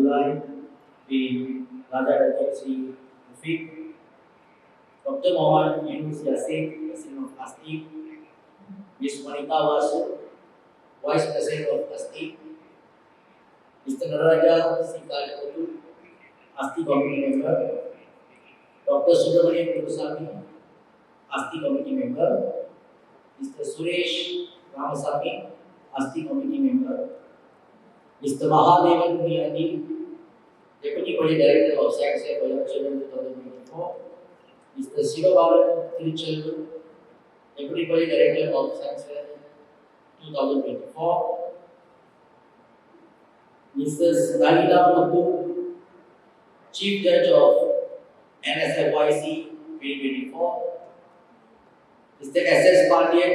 July with Raja Dr. Sri Nsfyc, Dr. Mohammed Nsfyc, President of Nsfyc, Ms. Monica Vasu, Vice President of Nsfyc, Mr. Naraja Sikal, Nsfyc Committee Member, Dr. Subramanian Kurusami, Nsfyc Committee Member, Mr. Suresh Ramasamy, Nsfyc Committee Member, Mr. Mahadevan Puriyani, Deputy Project Director of Science Fair for Young Children 2024, Mr. Sivabalan Tiruchellu, Deputy Project Director of Science Fair 2024, Mrs. Dalila Muthu, Chief Judge of Nsfyc 2024, Mr. S.S. Pandyan,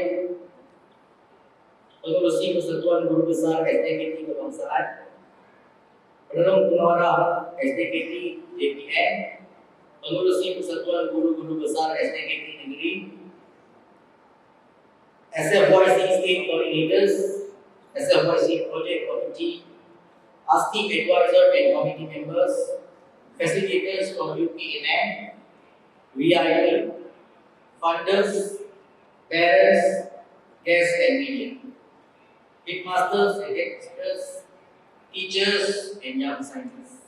Pengurusi Persatuan Guru Besar SDKT Kebangsaan, Penolong Pengarah SDKT JPN, Pengurusi Persatuan Guru-Guru Besar SDKT Negeri, Nsfyc State Coordinators, Nsfyc Project Committee, Nsfyc Advisor and Committee Members, Facilitators from UPNM, VIP, Funders, Parents, Guests and Media, Headmasters and Headmasters, Teachers and Young Scientists.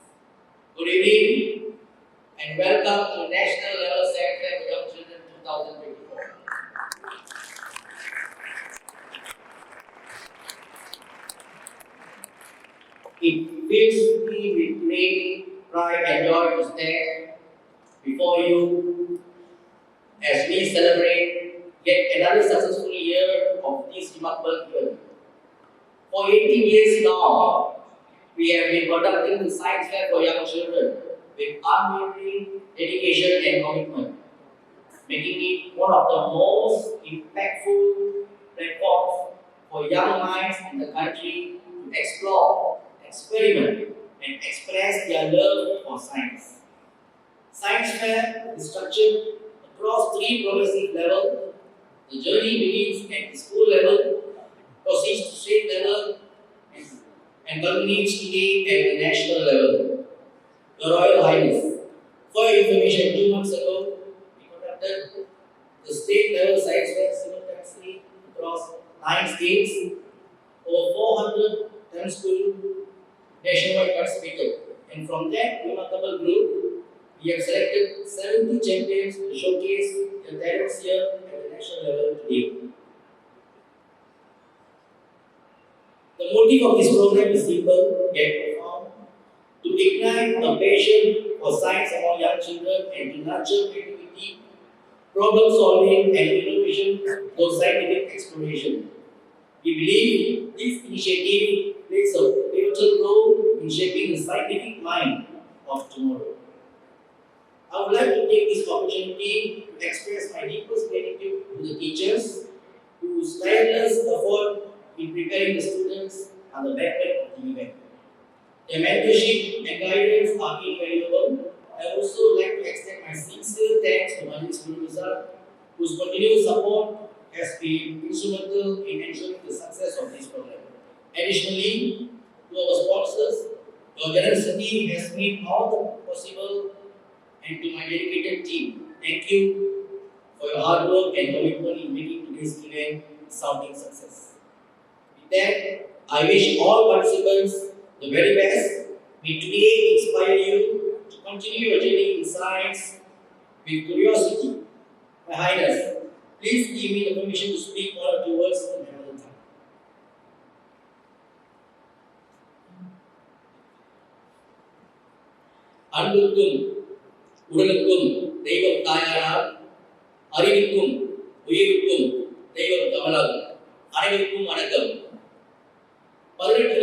Good evening and welcome to National Level Science Fair for Young Children 2024. It fills me with great pride and joy to stand before you as we celebrate yet another successful year of this remarkable event. For 18 years now, we have been conducting the Science Fair for Young Children with unwavering dedication and commitment, making it one of the most impactful platforms for young minds in the country to explore, experiment, and express their love for science. Science Fair is structured across 3 progressive levels. The journey begins at the school level, proceeds to state level, and culminates today at the national level. Your Royal Highness, for your information, 2 months ago, we conducted the state level science fair simultaneously across 9 states. Over 410 schools nationwide participated, and from that remarkable group, we have selected 70 champions to showcase their talents here at the national level today. The motive of this program is simple yet profound: to ignite a passion for science among young children and to nurture creativity, problem solving, and innovation through scientific exploration. We believe this initiative plays a pivotal role in shaping the scientific mind of tomorrow. I would like to take this opportunity to express my deepest gratitude to the teachers whose tireless effort in preparing the students are the backbone of the event. Their mentorship and guidance are invaluable. I also like to extend my sincere thanks to Majlis Guru Besar, whose continued support has been instrumental in ensuring the success of this program. Additionally, to our sponsors, your generosity has made all the possible, and to my dedicated team, thank you for your hard work and commitment in making today's event a sounding success. With that, I wish all participants the very best. May today inspire you to continue your journey in science with curiosity. My Highness, please give me the permission to speak 1 or 2 words in my mother tongue. அன்புக்கும் உடலுக்கும் தெய்வம் தாயாரால், அறிவுக்கும் உயிருக்கும் தெய்வம் கமலாகும். அனைவருக்கும் வணக்கம். 18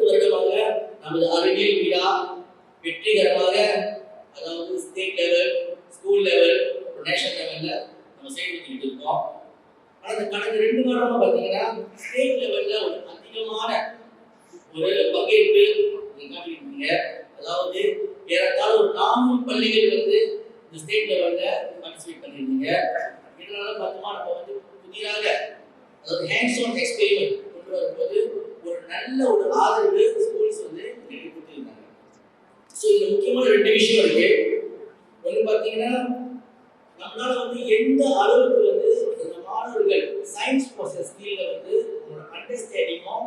வருடமாக நமது அறிவியல் விழா வெற்றிகரமாக, அதாவது state level, school level, national லெவல்ல நம்ம செயல்படுத்திட்டு இருக்கோம். ஆனால் இந்த கடந்த 2 வாரமா பார்த்தீங்கன்னா ஸ்டேட் லெவல்ல ஒரு அதிகமான ஒரு பங்கேற்பு நீங்க காட்டியிருக்கீங்க. அதாவது ஏறத்தாழ ஒரு 400 பள்ளிகள் இந்த ஸ்டேட் லெவல்ல பார்ட்டிசிபேட் பண்ணியிருந்தீங்க. இதனால பார்த்தோமா நம்ம புதிதாக, அதாவது ஹேண்ட்ஸ் ஆன் எக்ஸ்பெரிமெண்ட் கொண்டு வரும்போது ஒரு நல்ல ஒரு ஆதரவு ஸ்கூல்ஸ் வந்து எங்களுக்கு கொடுத்துருந்தாங்க. ஸோ இதுல முக்கியமான 2 விஷயம் இருக்கு. ஒன்று பார்த்தீங்கன்னா, நம்மளால வந்து எந்த அளவுக்கு வந்து இந்த மாணவர்கள் சயின்ஸ் ப்ராசஸ் ஸ்கில்ல வந்து அவங்களோட அண்டர்ஸ்டாண்டிங்கும்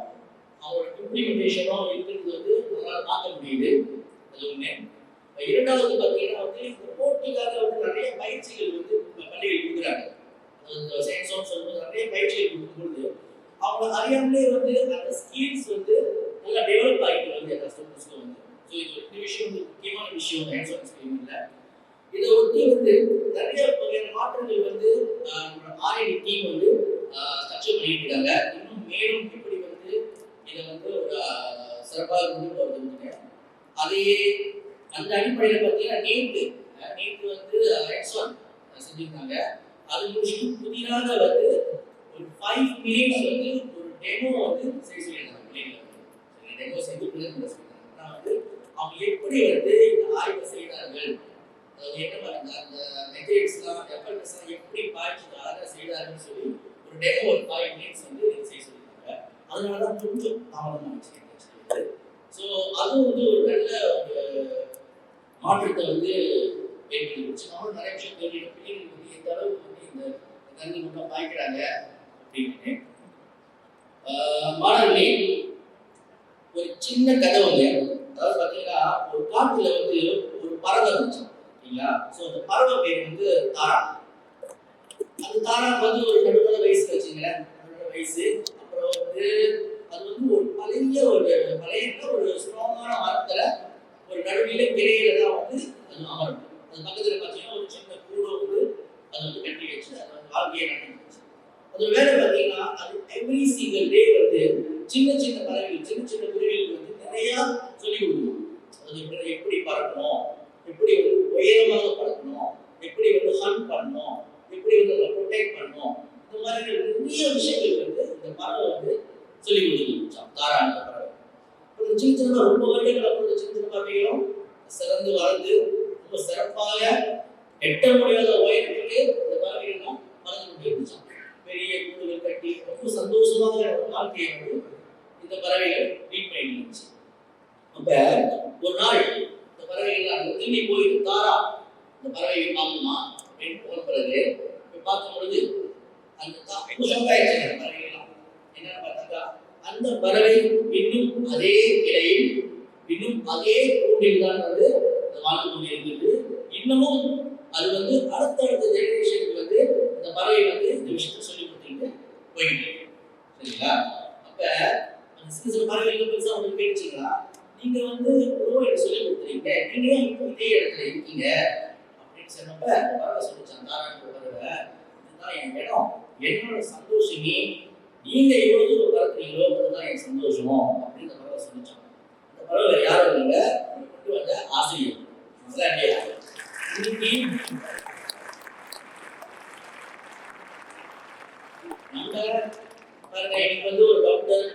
அவங்களோட இம்ப்ளிமெண்டேஷனும் இருக்கிறது வந்து நம்மளால பார்க்க முடியுது. அது ஒன்று. இரண்டாவது பார்த்தீங்கன்னா வந்து இந்த போட்டிக்காக வந்து நிறைய பயிற்சிகள் வந்து பள்ளிகள் கொடுக்குறாங்க. அது சயின்ஸோன்னு சொல்லும்போது நிறைய பயிற்சிகள் கொடுக்கும்பொழுது அவங்க அறியாமலே வந்து அந்த ஸ்கில்ஸ் வந்து நல்லா டெவலப் ஆகிட்டு வந்து அந்த ஸ்டூடெண்ட்ஸ்க்கு வந்து. ஸோ இது ஒரு விஷயம் வந்து முக்கியமான விஷயம் ஹேண்ட்ஸ் ஆன் ஸ்கில்ல. இதை ஒட்டி வந்து நிறைய வகையான மாற்றங்கள் வந்து நம்மளோட ஆர்ஐடி டீம் வந்து ஸ்ட்ரக்சர் பண்ணிட்டு இருக்காங்க. இன்னும் மேலும் எப்படி வந்து இதை வந்து ஒரு சிறப்பாக கொண்டு போகிறது. அதே அந்த அடிப்படையில் பார்த்தீங்கன்னா நேற்று வந்து எக்ஸான் செஞ்சுருந்தாங்க. அது முடிச்சுட்டு புதிதாக வந்து ஒரு 5 மினிட்ஸ் வந்து ஒரு டெமோ வந்து செய்ய சொல்லியிருந்தாங்க பிள்ளைங்களுக்கு. டெமோ செய்து பிள்ளைங்க சொல்லியிருந்தாங்க. வந்து அவங்க எப்படி வந்து இந்த ஆய்வை செய்தார்கள், என்ன மாதிரி அந்த மெத்தட்ஸ்லாம் எஃபர்ட்ஸ்லாம் எப்படி பாய்ச்சிதாக செய்தார்கள்னு சொல்லி ஒரு டெமோ ஒரு 5 மினிட்ஸ் வந்து செய்ய சொல்லியிருந்தாங்க. அதனால தான் கொஞ்சம் தாமதமாக வச்சுருக்கேன். ஸோ அது வந்து ஒரு நல்ல ஒரு மாற்றத்தை வந்து ஏற்படுத்தி நம்மளும் நிறைய விஷயம் தெரியும். பிள்ளைங்களுக்கு வந்து எந்த அளவுக்கு வந்து இந்த கல்வி மட்டும் பாய்க்கிறாங்க அப்படின்னு. மாணவர்களே, ஒரு சின்ன கதை வந்து, அதாவது பார்த்தீங்கன்னா ஒரு காட்டுல வந்து ஒரு பறவை இருந்துச்சு இல்லைங்களா? ஸோ அந்த பறவை பேர் வந்து தாரா. அந்த தாரா வந்து ஒரு நடுத்தர வயசு வச்சுங்களேன், நடுத்தர வயசு. அப்புறம் வந்து அது வந்து ஒரு பழைய ஒரு ஸ்ட்ராங்கான மரத்துல ஒரு நடுநிலை கிளையில தான் வந்து அது அமரும். அது பக்கத்துல பார்த்தீங்கன்னா ஒரு சின்ன கூடை வந்து அது வந்து கட்டி வச்சு அது வந்து வாழ்க்கையை நடந்துச்சு. அது வேலை பார்த்தீங்கன்னா அது எவ்ரி சிங்கிள் டே வந்து சின்ன சின்ன பறவைகள் சின்ன குருவிகளுக்கு வந்து நிறைய சொல்லி கொடுக்கணும். அது எப்படி பறக்கணும், எப்படி வந்து உயரமாக பறக்கணும், எப்படி வந்து ஹண்ட் பண்ணணும், எப்படி வந்து அதை ப்ரொடெக்ட் பண்ணணும், இந்த மாதிரி நிறைய விஷயங்கள் வந்து இந்த பறவை வந்து சொல்லி கொடுத்துருந்துச்சான் தாரா அந்த பறவை. அப்புறம் சின்ன ரொம்ப வருடங்கள் அப்புறம் சின்ன பறவைகளும் சிறந்து வளர்ந்து ரொம்ப சிறப்பாக எட்ட முடியாத உயரத்துக்கு இந்த பறவைகள்லாம் வளர்ந்து கொண்டு இருந்துச்சான். பெரிய கூடுகள் கட்டி ரொம்ப சந்தோஷமாக வாழ்க்கையை வந்து இந்த பறவைகள் லீட் பண்ணிட்டு இருந்துச்சு. அப்ப ஒரு நாள் இந்த பறவைகள் திரும்பி போய் தாரா இந்த பறவைகள் பார்க்கணுமா அப்படின்னு போன பிறகு பார்க்கும் பொழுது அந்த பறவைகள்லாம் என்னன்னு பார்த்தாக்கா அந்த பறவை இன்னும் அதே கிளையில் இன்னும் அதே கூண்டில் தான் வந்து வாழ்ந்து கொண்டிருக்கிறது. இன்னமும் அது வந்து அடுத்தடுத்த ஜெனரேஷனுக்கு வந்து இந்த பறவை வந்து இந்த விஷயத்தை சொல்லி கொடுத்துட்டு போயிட்டு இருக்கு. சரிங்களா? அப்ப அந்த சில பறவைகள் பெருசா உங்களுக்கு கேட்டுச்சிங்களா, நீங்க வந்து எனக்கு சொல்லி கொடுத்துறீங்க, நீங்க ஏன் இப்போ இதே இடத்துல இருக்கீங்க அப்படின்னு சொன்னப்ப அந்த பறவை சொல்லிச்சான், தாராள பறவை, இதுதான் என் இடம், என்னோட சந்தோஷமே நீங்க எவ்வளவு தூரம் பறக்குறீங்களோ அதுதான் என் சந்தோஷமோ அப்படின்னு அந்த பறவை சொல்லிச்சான். அந்த பறவை யாரும் இல்லைங்க, கொண்டு வந்த ஆசிரியர். இன்னைக்கு வந்து ஒரு டாக்டர்,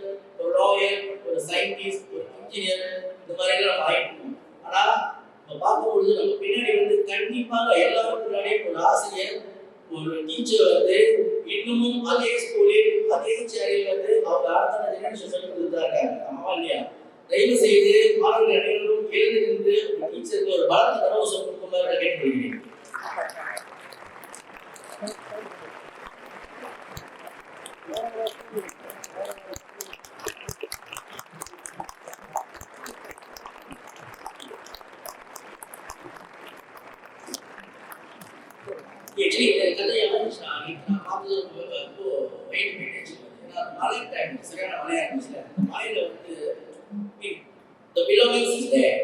ஒரு லாயர், ஒரு சயின்டிஸ்ட், ஒரு இன்ஜினியர், இந்த மாதிரி எல்லாம் ஆயிட்டோம். ஆனா நம்ம பார்க்கும்பொழுது நம்ம பின்னாடி வந்து கண்டிப்பாக எல்லாரும் முன்னாடியும் ஒரு ஆசிரியர், ஒரு டீச்சர் வந்து இன்னமும் அதே ஸ்கூலில் அதே சேரில் வந்து அவங்க அடுத்த ஜெனரேஷன் சொல்லி கொடுத்துருக்காங்க. ஆமா இல்லையா? தயவு செய்து மாணவர்கள் அனைவரும் எழுந்து நின்று டீச்சருக்கு ஒரு பலத்த கரவசம் கொடுக்குமாறு கேட்டுக்கொள்கிறேன். சரியான மழையா இருந்துச்சு. மழையில வந்து the belongings is there.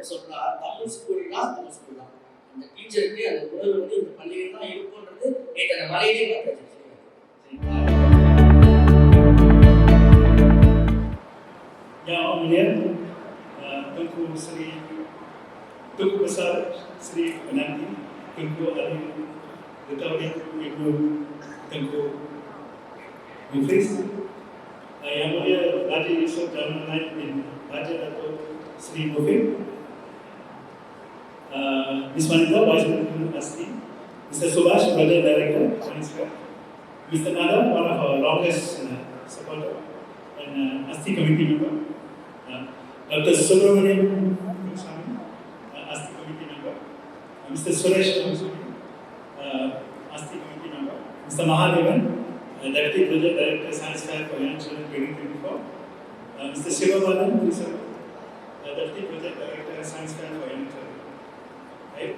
சொல்லலாம் தமிழ் ஸ்கூல்னா தமிழ் ஸ்கூல் தான். அந்த டீச்சருக்கு அந்த உணர்வு வந்து இந்த பள்ளியில் தான் இருக்கும்ன்றது நேற்று அந்த மழையிலே பார்த்தாச்சு. Yang mulia, Tunku Sri Tunku Besar Sri Penanti, Tunku Alim, Datuk Ibu Tunku Nsfyc, Yang mulia Raja Yusof Jalan Lain bin Raja Datuk Sri Mufid, Miss Manita, Vice President Asli, Mr. Subhash, Project Director, Nsfyc, Mr. Nada, one of our longest supporters, and ASTI committee member. Dr. Subramanian, ASTI committee member. Mr. Suresh ASTI committee member. Mr. Mahadevan, Deputy Project Director, Science Fair for Young Children 2024. Mr. Shivabalan, Deputy Project Director, Science Fair for Young Children. Right?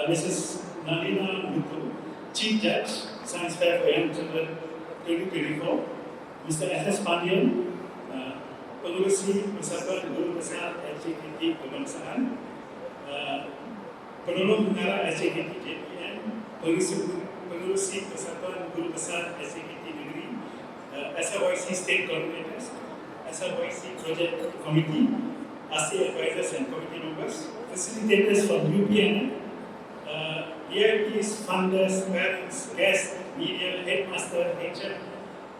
Mrs. Nalina Muthu, Chief Judge, Science Fair for Young Children 2024. Mr. S.S. Pandian, Pengurusi Persatuan Guru Besar LGBT Kebangsaan, Penolong Pengarah LGBT JPN, Pengurusi Persatuan Guru Besar LGBT Negeri, SFYC State Coordinators, SFYC Project Committee, ASI Advisors and Committee Members, Facilitators from UPN, VIPs, funders, parents, guests, media, headmaster, HR,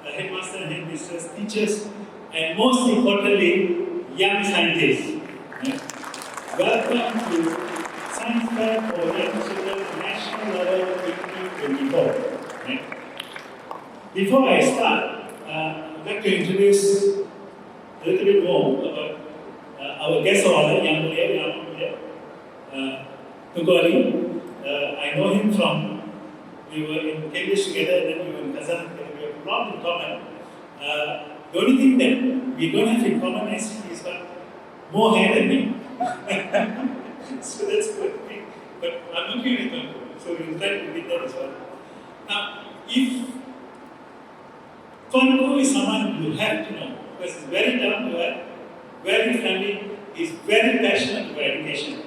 headmaster and headmistress, teachers, and most importantly, young scientists. Welcome to Science Fair for Young Children National Level 2024. Before I start, I'd like to introduce a little bit more about our guest of honor, Yang Mulia, Tunku Ali. I know him from, we were in Cambridge together and then we were in Kazan together. We have a lot in common. The only thing that we don't have in common is he's got more hair than me. So that's good. But I'm looking at him, so we'll try to beat that as well. Now, if Tunku is someone you have to know, because he's very down to earth, very friendly, he's very passionate about education.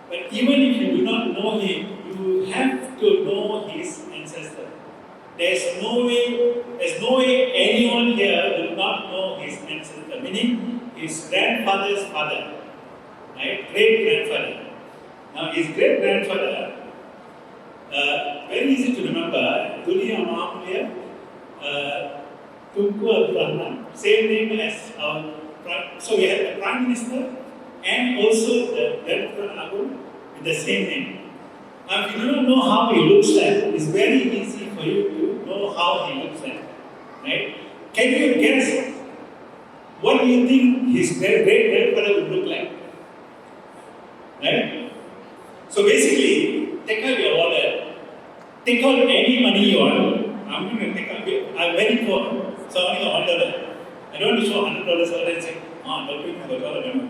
But even if you do not know him, you have to know his ancestor. There's no way anyone here will not know his ancestor, meaning his grandfather's father, right? Great-grandfather. Now, his great-grandfather, very easy to remember, Dunia Mahamulia, Tunku Abdul Rahman, same name as our so we have the Prime Minister and also the Director Agung with the same name. Now, if you do not know how he looks like, it's very easy for you to know how he looks like. Right? Can you guess what do you think his great-grandfather would look like? Right? So basically, take out your wallet, take out any money you want. I'm going to take out, I'm very poor, so I only got $1. I don't want to show $100 and say, don't bring me $1.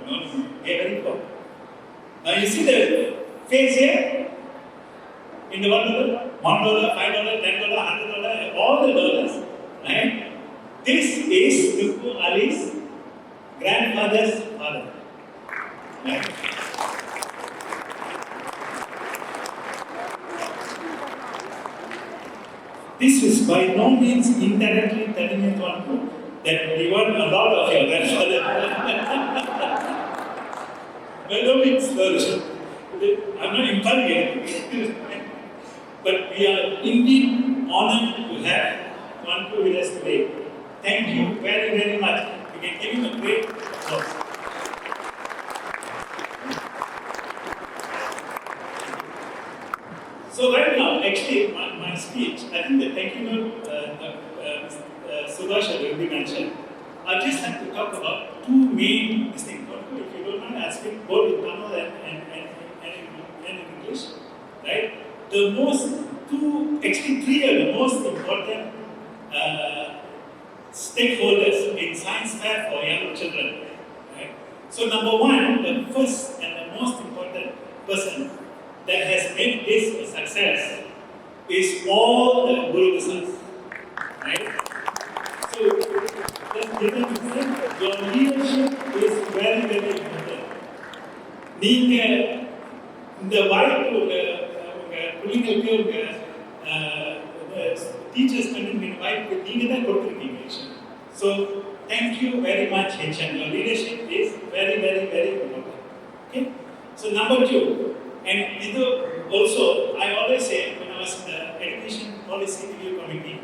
No, very poor. Now you see the face here? In the $1, $5, $10, $100, all the dollars, right? This is Tunku Ali's grandfather's father. Right? This is by no means indirectly telling you, Tunku, that we want a lot of your grandfather. By no means, I'm not encouraging. But we are indeed honored to have Tunku with us today. Thank you very, very much. We can give him a great applause. So right now, actually, my speech, I think the thank you note Subhash will be mentioned. I just have to talk about two main things. If you don't mind, I'll speak both in Tamil and in English. Right? The three are the most important stakeholders in Science Fair for young children. Right? So number one, the first and the most important person that has made this a success is all the Guru Besars. Right? So, your leadership is very, very important. இந்த வாய்ப்பு பிள்ளைங்களுக்கு teachers பண்ணி வாய்ப்பு நீங்கள் தான் கொடுத்துருக்கீங்க. So, thank you very much, HM. Your leadership is very, very, very important. Okay? So, number two, and also, I always say when I was in the Education Policy Review Committee,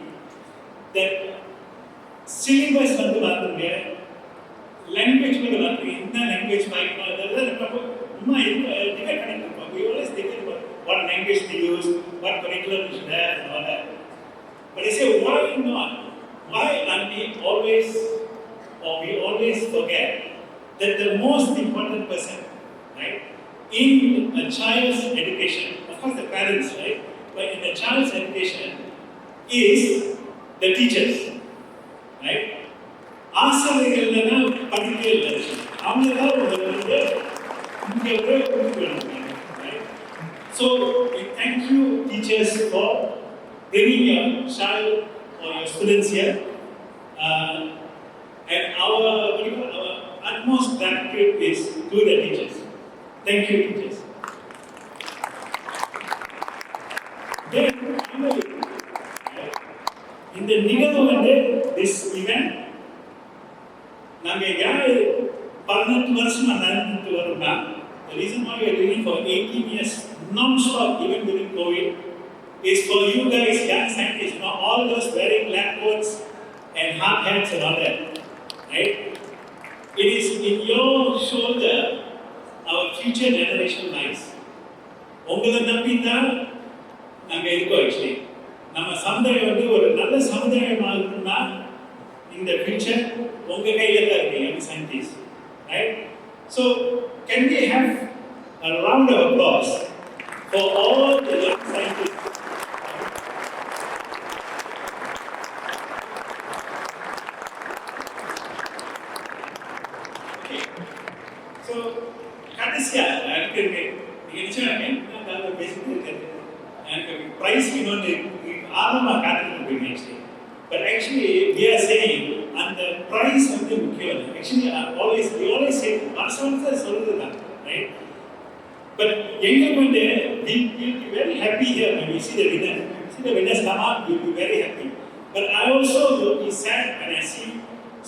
that syllabus வந்து மாற்றுங்க, language கூட மாற்றுங்க, என்ன language வாய்க்கணும், அதெல்லாம் நம்ம debate பண்ணிட்டு இருக்கோம். We always debate about what language to use, what curriculum we should have, and all that. But I say, why not? Why aren't we or we always forget that the most important person, right, in a child's education, of course the parents, right, but in a child's education is the teachers, right? ஆசிரியர்கள்னா படிக்கவே இல்லை, அவங்க தான் வந்து இங்கே right? So we thank you teachers for bringing your child or your students here, and our utmost gratitude is to the teachers. Thank you teachers. Then finally, in the நிகழ்வு வந்து this event நாங்கள் யார் 18 வருஷமா நடந்துட்டு வரோம்னா, the reason why we are doing for 18 years non-stop even during COVID is for you guys, young scientists, not all those wearing lab coats and hard hats and all that, right? It is in your shoulder our future generation lies. உங்களை நம்பி தான் நாங்கள் இருக்கோம். Actually நம்ம சமுதாயம் வந்து ஒரு நல்ல சமுதாயமாக இருக்கணும்னா இந்த ஃபியூச்சர் உங்கள் கையில் தான் இருக்கு, young scientists, right? So can we have a round of applause for all the young scientists? Okay. So கடைசியா எனக்கு நீங்க நிச்சயமாக பேசிட்டு இருக்கிறது எனக்கு பிரைஸ் இன்னொன்று ஆர்வமாக காத்துட்டு போயிங்க. But actually we are saying அந்த price வந்து முக்கியம். Actually we always say அரசாங்கத்தை சொல்றதுதான், right? But எங்களுக்கு வந்து we will be very happy here when we see the winner. See the winners come out, we will be very happy. But I also will be sad when I see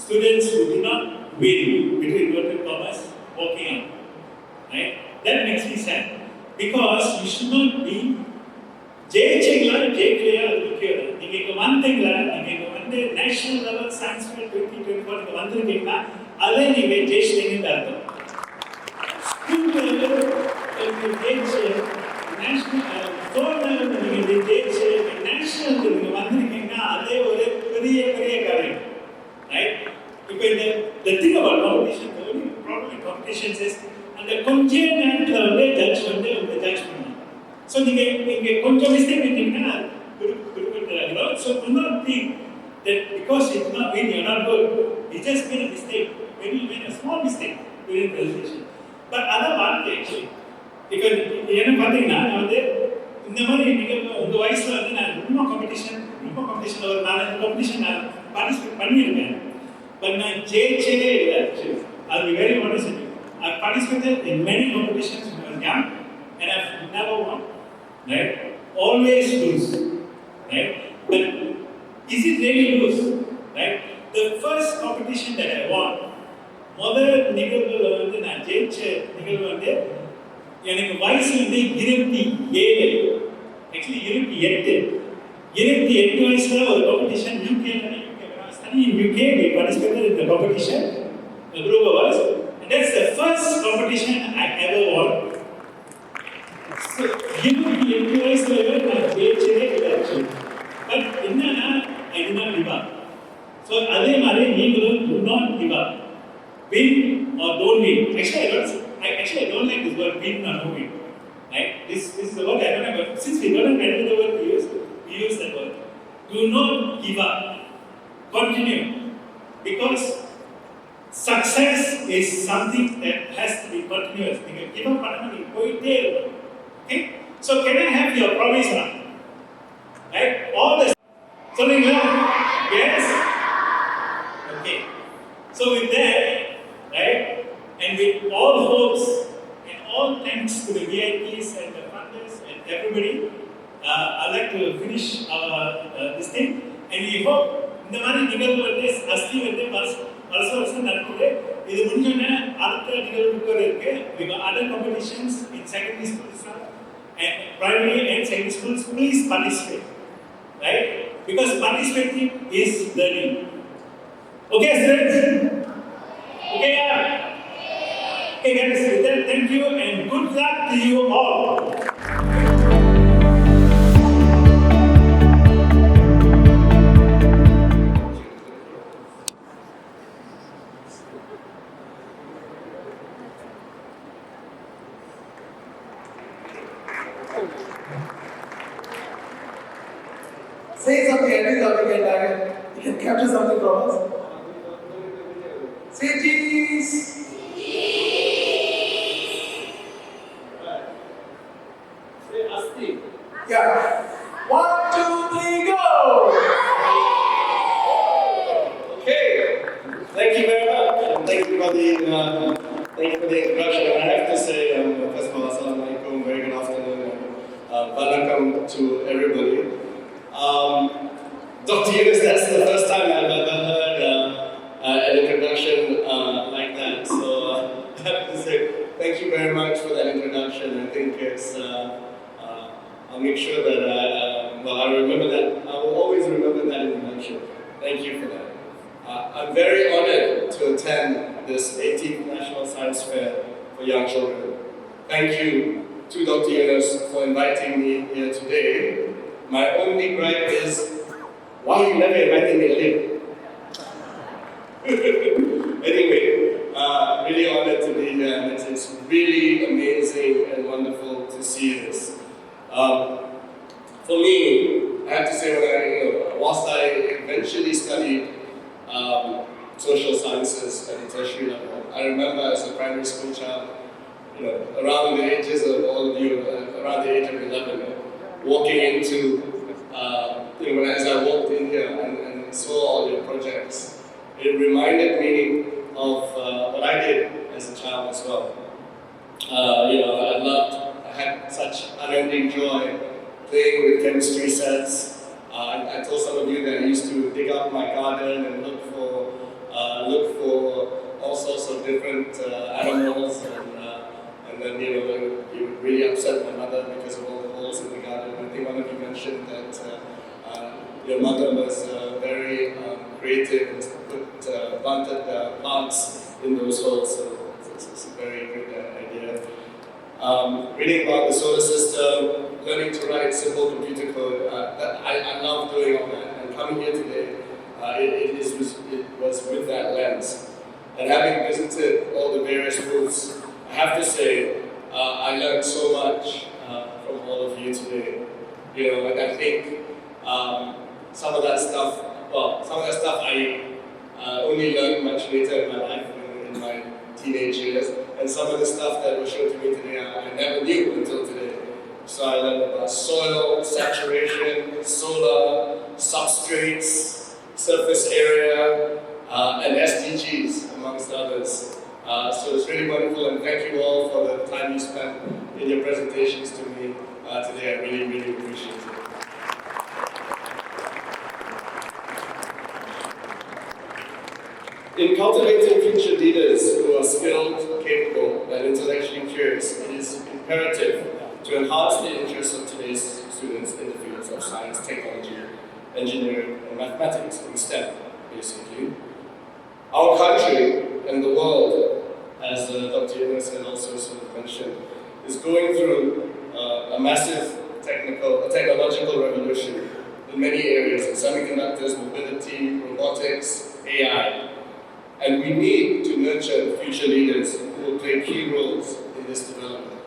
students who do not win between inverted commas walking out, right? That makes me sad because you should not be ஜெயிச்சிங்களா ஜெயிக்கலையா அது முக்கியம். நீங்க இங்க வந்தீங்களா, நீங்க இங்க வந்து national level science fair 2024 வந்திருக்கீங்கன்னா அதை நீங்க ஜெயிச்சிட்டீங்கன்னு அர்த்தம். ஸ்கூல் லெவல் ஜெயிச்சு நேஷனல் ஸ்டோர் லெவல் நீங்க ஜெயிச்சு நேஷனல் நீங்க வந்திருக்கீங்கன்னா அதே ஒரு பெரிய பெரிய காரியம், ரைட்? இப்போ இந்த thing about competition, the only problem in competitions is அந்த கொஞ்ச நேரத்தில் வந்து ஜட்ஜ் வந்து உங்களை ஜட்ஜ் பண்ணுவாங்க. So நீங்க கொஞ்சம் மிஸ்டேக் பண்ணிட்டீங்கன்னா குறிப்பிட்டாங்களோ. So do not think that because you did not win you're not good. You just made a mistake. Maybe you made a small mistake during presentation. But other வார்த்தை actually இப்போ என்ன பார்த்தீங்கன்னா நான் வந்து இந்த மாதிரி நீங்கள் உங்கள் வயசில் வந்து நான் ரொம்ப காம்படிஷன் ஒரு 4 காம்படிஷன் நான் பார்ட்டிசிபேட் பண்ணியிருக்கேன். பட் நான் ஜெயிச்சே இல்லை actually. I'll be very honest with you. I've participated in many competitions when I was young and I've never won. Right? Always lose, right? But is it really lose, right? The first competition that I won, முதல் நிகழ்வுல வந்து நான் ஜெயிச்ச நிகழ்வு வந்து எனக்கு வயசு வந்து 27, actually 28 வயசுல ஒரு competition study in UK. We participated in the competition, a group of us, and that's the first competition I ever won. So, you know, the employees level are actually. But I do not give up. So, adhe mare neegalum do not give up. Win or don't win. Actually, I don't like this word win or no win. Right? This is the word I don't like. But since we don't have any other word we use that word. Do not give up. Continue. Because success is something that has to be continuous. You can give up பண்ணாம போயிட்டே இருக்கணும். Okay? So can I have your promise now? Right? All the சொல்லுங்க. Yes? Okay. So with that, right, and with all hopes and all thanks to the VIPs and the funders and everybody, I'd like to finish this thing, and we hope இந்த மாதிரி நிகழ்வு வந்து அஸ்தி வந்து வருஷம் நடக்குது. இது முடிஞ்சோடனே அடுத்த நிகழ்வுக்கு இருக்கு. We got other competitions in secondary schools and primary and secondary schools. Please participate, right? Because participating is learning. Okay, students? Okay, yeah? Okay, guys, with that, thank you and good luck to you all. Say something, at least you can capture something from us. Say cheese! Say Asti. Yeah. 1, 2, 3, go! Okay, thank you very much. Thank you for the introduction. And I have to say, first of all, assalamu alaikum, very good afternoon, and welcome to everybody. Dr. Yunus, that's the first time I've ever heard an introduction like that. So I have to say, thank you very much for that introduction. I think it's, I'll make sure that I remember that. I will always remember that introduction. Thank you for that. I'm very honored to attend this 18th National Science Fair for Young Children. Thank you to Dr. Yunus for inviting me here today. My only gripe is, why you never invited me earlier? Anyway, really honored to be here, and it's really amazing and wonderful to see this. For me, I have to say, whilst I eventually studied social sciences at the tertiary level, I remember as a primary school child, around the ages of all of you, around the age of 11, walking into, as I walked in here and saw all your projects, it reminded me of what I did as a child as well. I had such unending joy playing with chemistry sets. I told some of you that I used to dig up my garden and look for all sorts of different animals, and then it would really upset my mother because of all the holes in the garden. I think one of you mentioned that your mother was very creative and planted plants in those holes, so it's a very good idea. Reading about the solar system, learning to write simple computer code, I love doing all that. And coming here today, it was with that lens. And having visited all the various booths, I have to say, I learned so much from all of you today. I think some of that stuff I only learned much later in my life, in my teenage years, and some of the stuff that was shown to me today I never knew until today. So I learned about soil, saturation, solar, substrates, surface area, and SDGs, amongst others. So it's really wonderful, and thank you all for the time you spent in your presentations to me today. I really, really appreciate it. In cultivating future leaders who are skilled, capable, and intellectually curious, it is imperative to enhance the interests of today's students in the fields of science, technology, engineering, and mathematics, in STEM, basically. Our country and the world, as Dr. Yunus had also sort of mentioned, is going through a massive technological revolution in many areas, in semiconductors, mobility, robotics, AI. And we need to nurture future leaders who will play key roles in this development.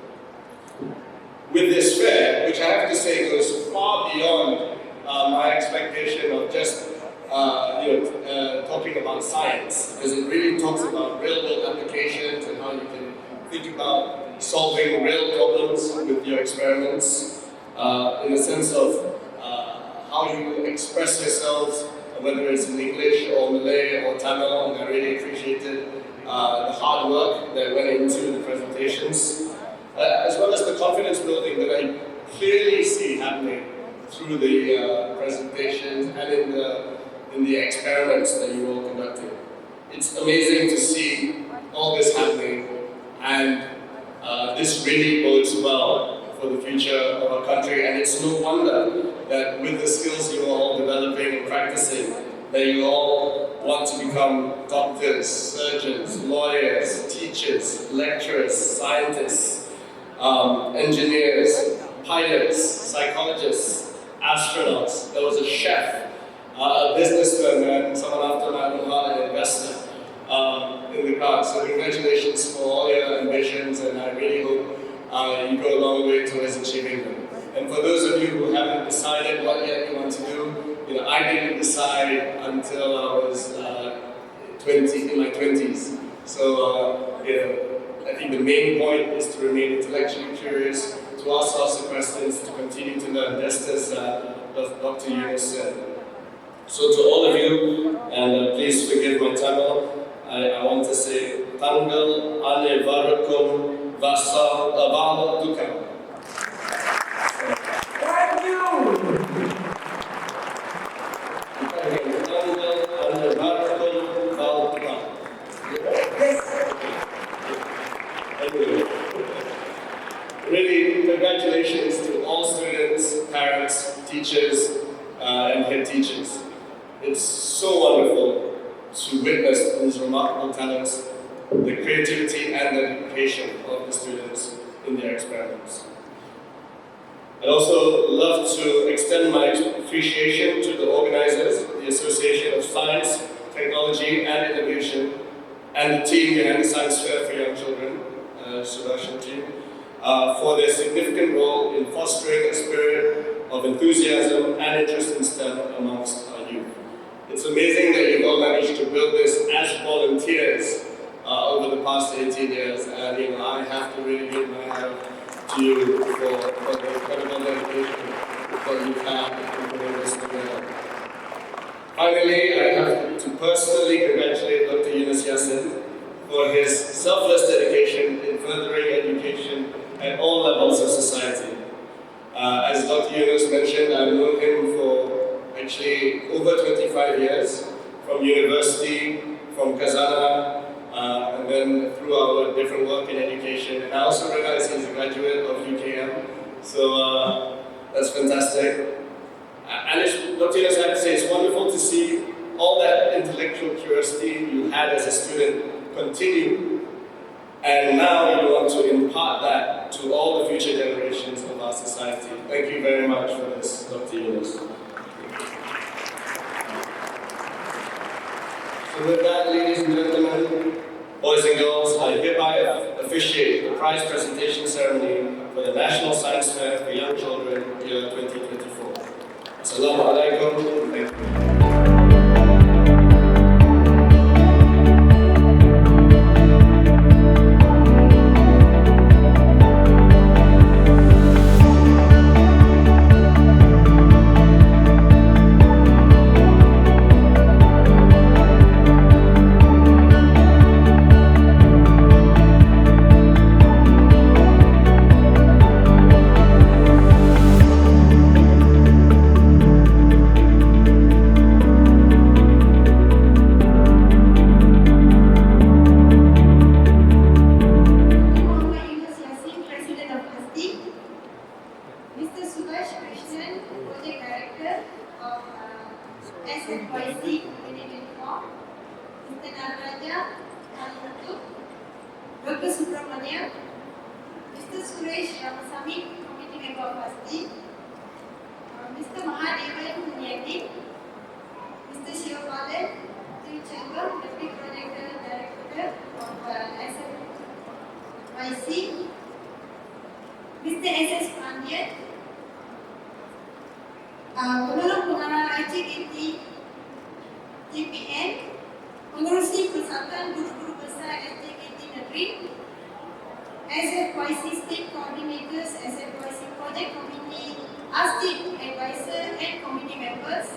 With this fair, which I have to say goes far beyond my expectation of just talking about science, because it really talks about real-world applications and how you can think about solving real problems with your experiments, in the sense of how you express yourselves, whether it's in English or Malay or Tamil, and I really appreciated the hard work that went into the presentations, as well as the confidence building that I clearly see happening through the presentations and in the experiments that you all conducted. It's amazing to see all this happening, and this really bodes well for the future of our country, and it's no wonder that with the skills you are all developing and practicing, that you all want to become doctors, surgeons, lawyers, teachers, lecturers, scientists, engineers, pilots, psychologists, astronauts. There was a chef, a businessman, and someone after my own heart, an investor in the crowd. So congratulations for all your ambitions, and I really hope you go a long way towards achieving them. And for those of you who haven't decided what yet you want to do, I didn't decide until I was in my 20s. So, I think the main point is to remain intellectually curious, to ask lots of questions, to continue to learn, just as Dr. Yunus said. So to all of you, and please forgive my Tamil, I want to say, Tangal ane varakum vasal aval dukam. Thank you! Tangal ane varakum val dukam. Yes. Anyway, really, congratulations to all students, parents, teachers, and head teachers. It's so wonderful to witness these remarkable talents, the creativity and the dedication of the students in their experiments. I'd also love to extend my appreciation to the organizers, the Association of Science, Technology and Innovation, and the team behind the Science Fair for Young Children, Sudarshan team, for their significant role in fostering a spirit of enthusiasm and interest in STEM amongst our youth. It's amazing that you've all managed to build this as volunteers over the past 18 years, and I have to really give my hat to you for the incredible dedication that you've had in putting this together. Finally, I have to personally congratulate Dr. Yunus Yassin for his selfless dedication in furthering education at all levels of society. As Dr. Yunus mentioned, I've known him for actually over 25 years, from university, from Kazana, and then through our different work in education. And I also realize he's a graduate of UKM, so that's fantastic. And Dr. Yunus, I have to say, it's wonderful to see all that intellectual curiosity you had as a student continue. And now you want to impart that to all the future generations of our society. Thank you very much for this, Dr. Yunus. So with that, ladies and gentlemen, boys and girls, I hereby officiate the prize presentation ceremony for the National Science Fair for Young Children, year 2024. Assalamu alaikum, and thank you. Nsfyc 2024, Mr. Naraja, Dr. Subramania, Mr. Suresh Ramasamy, Committee Member of ASTI, Mr. Mahadevan Munyati, Mr. Shivapalan, Chamber, Deputy Project Director of Nsfyc, Mr. S.S. Pandyan, Pengarah ICKT TPN, Pengurusi Persatuan Guru-Guru Besar ICKT Negeri, Nsfyc State Coordinators, Nsfyc Project Committee, ASTI Advisor and Committee Members,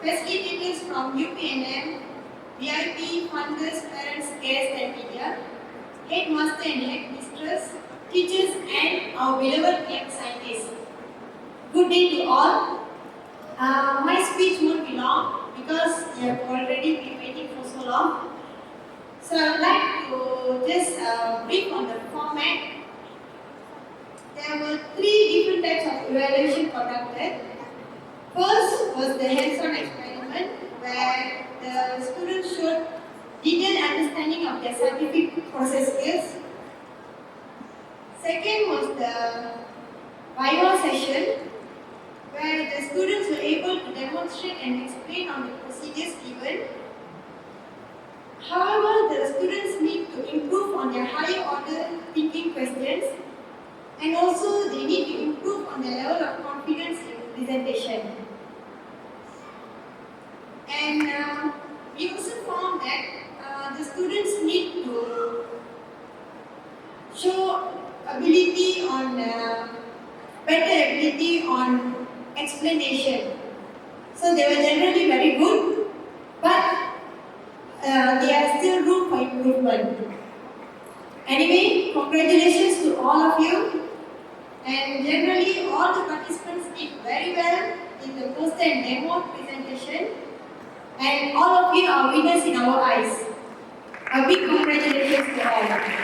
Facilitators from UPNM, VIP, funders, parents, guests and media, Headmaster and Headmistress, teachers and our beloved young scientists. Good day to all. My speech won't be long because you have already been waiting for so long. So I would like to just brief on the format. There were 3 different types of evaluation conducted. First was the hands-on experiment where the students showed detailed understanding of their scientific process skills. Second was the bio session, where the students were able to demonstrate and explain on the procedures given. However, the students need to improve on their higher order thinking questions and also they need to improve on their level of confidence in presentation. And we also found that the students need to show ability on better ability on explanation. So they were generally very good, but there are still room for improvement. Anyway, congratulations to all of you. And generally, all the participants did very well in the poster and demo presentation. And all of you are winners in our eyes. A big congratulations to all of you.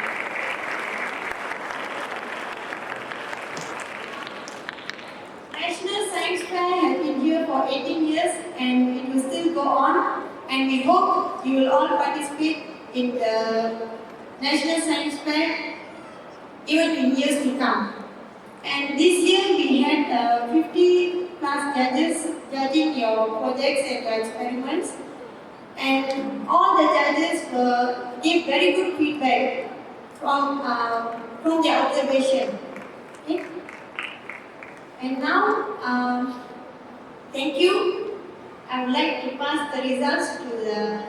National Science Fair has been here for 18 years and it will still go on. And we hope you will all participate in the National Science Fair even in years to come. And this year we had 50 plus judges judging your projects and your experiments. And all the judges gave very good feedback from their observation. Okay? And now, thank you. I would like to pass the results to the